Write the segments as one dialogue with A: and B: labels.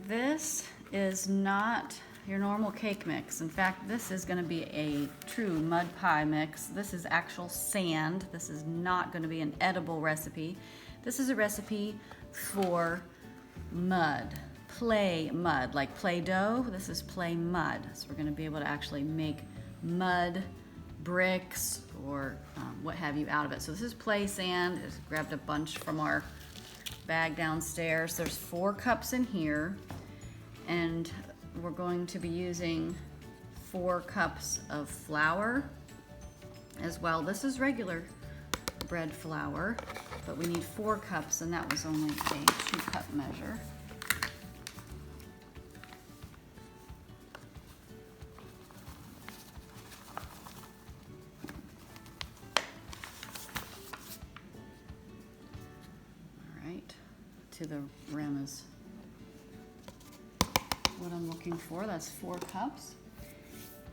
A: this is not your normal cake mix. In fact, this is going to be a true mud pie mix. This is actual sand. This is not going to be an edible recipe. This is a recipe for mud, play mud, like Play-Doh. This is play mud. So we're going to be able to actually make mud bricks or what have you out of it. So this is play sand. Just grabbed a bunch from our bag downstairs. There's 4 cups in here, and we're going to be using 4 cups of flour as well. This is regular bread flour, but we need 4 cups, and that was only a 2-cup measure. All right, to the rim is what I'm looking for. That's 4 cups.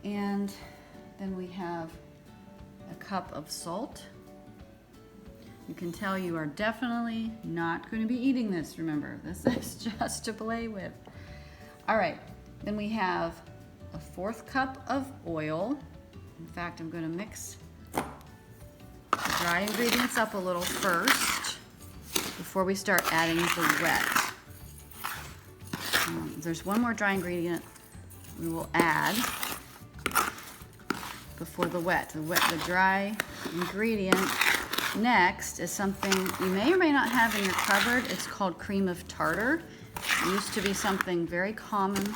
A: And then we have a cup of salt. You can tell you are definitely not going to be eating this, remember. This is just to play with. All right, then we have a 4th cup of oil. In fact, I'm going to mix the dry ingredients up a little first before we start adding the wet. There's one more dry ingredient we will add before the wet. The dry ingredient next is something you may or may not have in your cupboard. It's called cream of tartar. It used to be something very common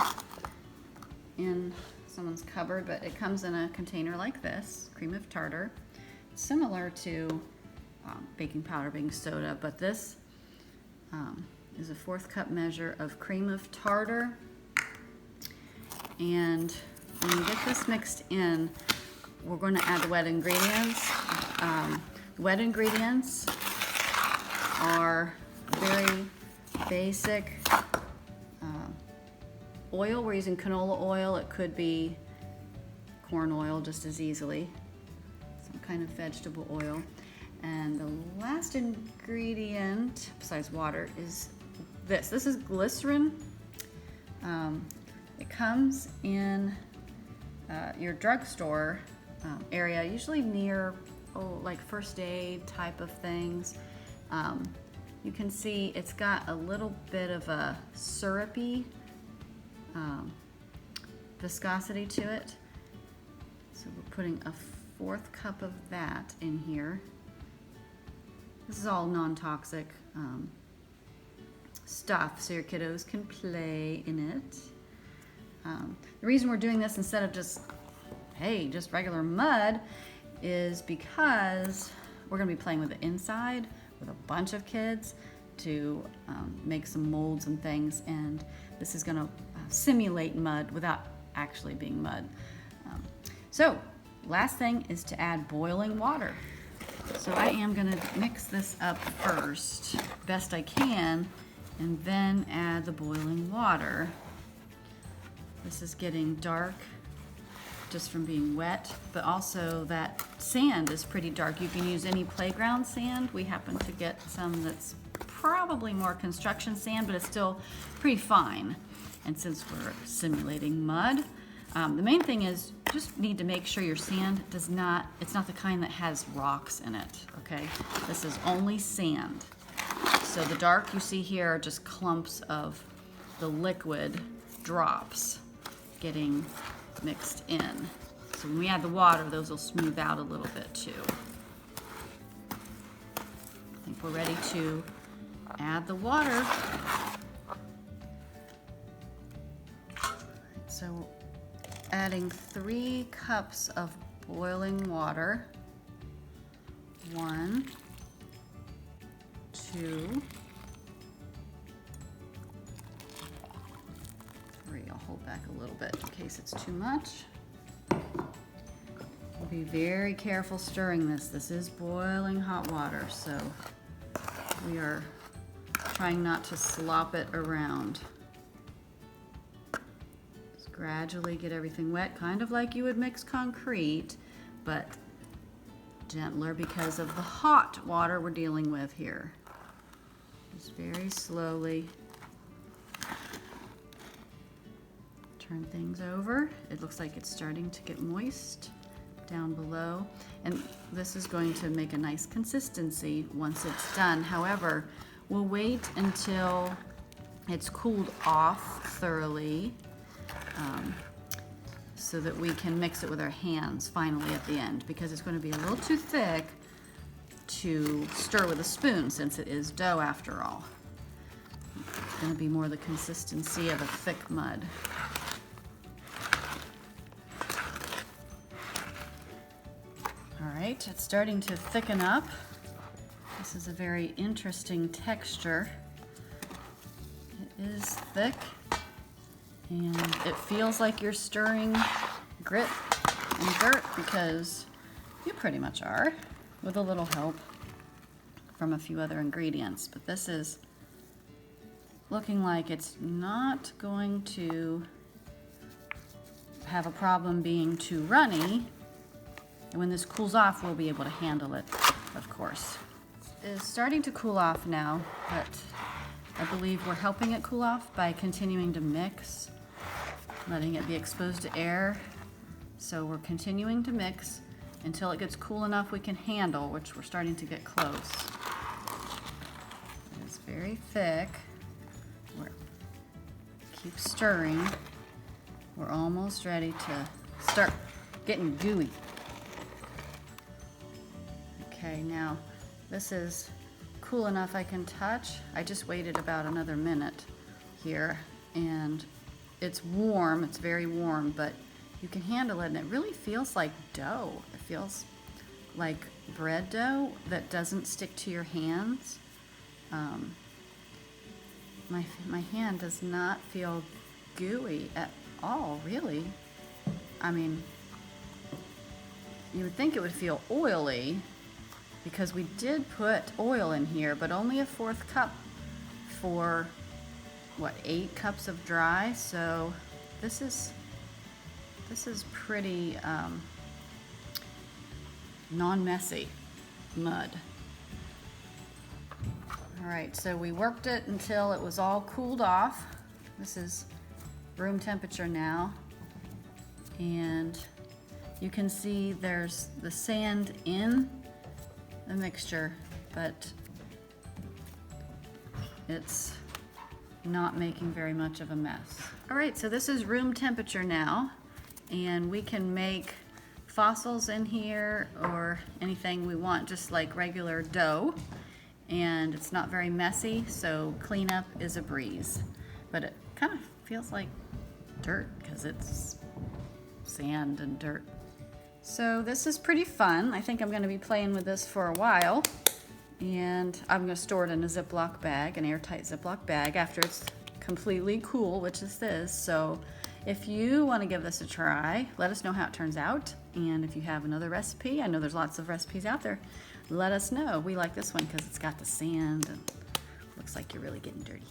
A: in someone's cupboard, but it comes in a container like this, cream of tartar. Similar to baking powder, baking soda, but this is a 4th cup measure of cream of tartar. And when you get this mixed in, we're going to add the wet ingredients. Wet ingredients are very basic oil. We're using canola oil. It could be corn oil just as easily. Some kind of vegetable oil. And the last ingredient, besides water, is this. This is glycerin. It comes in your drugstore area, usually near like first aid type of things. You can see it's got a little bit of a syrupy viscosity to it. So we're putting a 4th cup of that in here. This is all non-toxic stuff, so your kiddos can play in it. The reason we're doing this instead of just regular mud is because we're going to be playing with the inside with a bunch of kids to make some molds and things, and this is going to simulate mud without actually being mud. So last thing is to add boiling water. So I am going to mix this up first, best I can, and then add the boiling water. This is getting dark just from being wet, but also that sand is pretty dark. You can use any playground sand. We happen to get some that's probably more construction sand, but it's still pretty fine. And since we're simulating mud, the main thing is just need to make sure your sand it's not the kind that has rocks in it, okay? This is only sand. So the dark you see here are just clumps of the liquid drops getting mixed in. So when we add the water, those will smooth out a little bit too. I think we're ready to add the water. So adding 3 cups of boiling water. 1, 2, 3. I'll hold back a little bit in case it's too much. Be very careful stirring this. This is boiling hot water, so we are trying not to slop it around. Just gradually get everything wet, kind of like you would mix concrete, but gentler because of the hot water we're dealing with here. Just very slowly Turn things over. It looks like it's starting to get moist down below. And this is going to make a nice consistency once it's done. However, we'll wait until it's cooled off thoroughly so that we can mix it with our hands finally at the end, because it's going to be a little too thick to stir with a spoon since it is dough after all. It's going to be more the consistency of a thick mud. All right, it's starting to thicken up. This is a very interesting texture. It is thick, and it feels like you're stirring grit and dirt, because you pretty much are, with a little help from a few other ingredients. But this is looking like it's not going to have a problem being too runny. And when this cools off, we'll be able to handle it, of course. It's starting to cool off now, but I believe we're helping it cool off by continuing to mix, letting it be exposed to air. So we're continuing to mix until it gets cool enough we can handle, which we're starting to get close. It's very thick. Keep stirring. We're almost ready to start getting gooey. Okay, now this is cool enough I can touch. I just waited about another minute here, and it's warm, it's very warm, but you can handle it, and it really feels like dough. It feels like bread dough that doesn't stick to your hands. My hand does not feel gooey at all, really. I mean, you would think it would feel oily, because we did put oil in here, but only a 1/4 cup for, what, 8 cups of dry. So this is pretty non-messy mud. All right, so we worked it until it was all cooled off. This is room temperature now, and you can see there's the sand in the mixture, but it's not making very much of a mess. All right, so this is room temperature now, and we can make fossils in here or anything we want, just like regular dough, and it's not very messy, so cleanup is a breeze. But it kind of feels like dirt because it's sand and dirt. So this is pretty fun. I think I'm going to be playing with this for a while, and I'm going to store it in a Ziploc bag, an airtight Ziploc bag, after it's completely cool, which is this. So if you want to give this a try, let us know how it turns out. And if you have another recipe, I know there's lots of recipes out there, let us know. We like this one because it's got the sand and looks like you're really getting dirty.